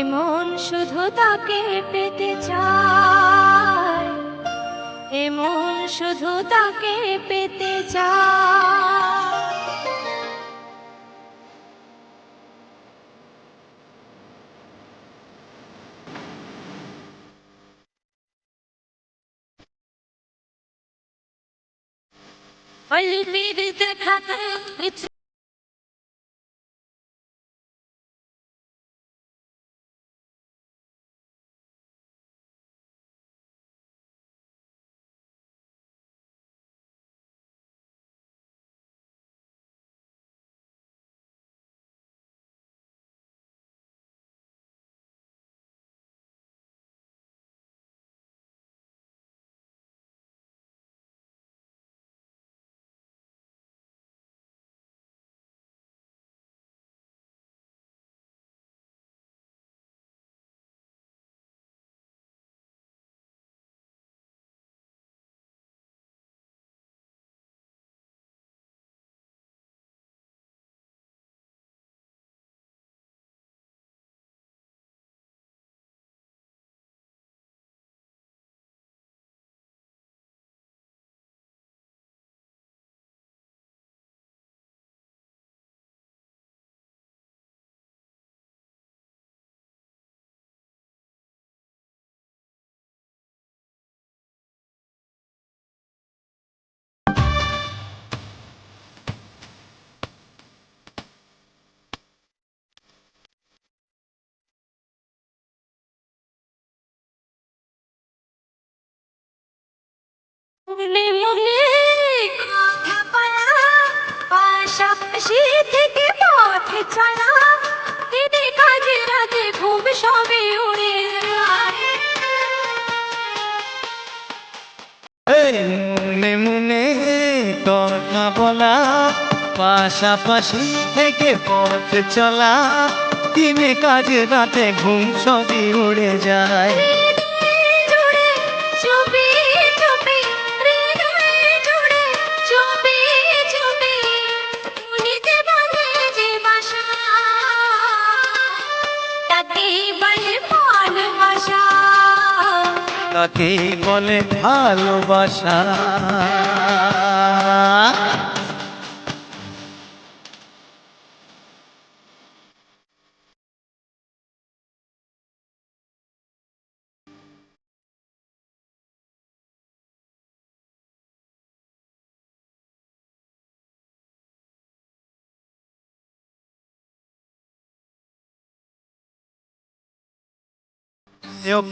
এমন শুধু তাকে পেতে চায়, এমন শুধু তাকে পেতে চায়। মনে মনে কথা বলা, পাশাপাশি থেকে পথে চলা, দিনে কাজে রাতে ঘুম সবে উড়ে যায়। মনে মনে কথা বলা, পাশাপাশি থেকে পথে চলা, দিনে কাজে রাতে ঘুম সবই উড়ে যায়। তাকে বলে ভালোবাসা।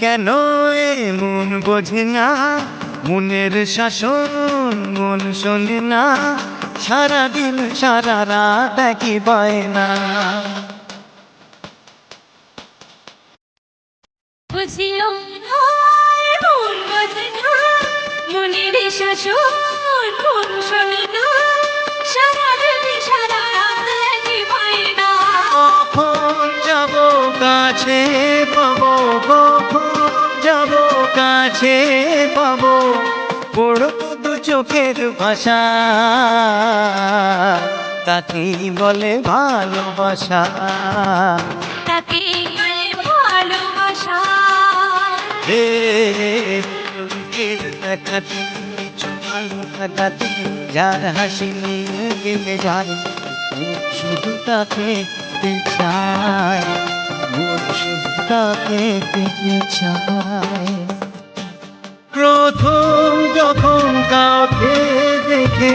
কেন এমন বোঝে না, মনের শাসন মন শোনে না, সারাদিন সারা রাত একই বায়না। বুঝিও মন বোঝে না, মনের শাসন মন শোনে না, সারাদিন সারা রাত একই বায়না। কখন যাব কাছে পাবো, কখন যাব কাছে পাবো, পড়ব দু চোখের ভাষা, তাকেই বলে ভালোবাসা। তাকেই বলে ভালোবাসা। দেখাতে ভালো থাকাতে যার হাসি নিয়ে গেলে যায়, শুধু তাকে চায়, শুধু তাকে চায়। প্রথম যখন কাউকে দেখে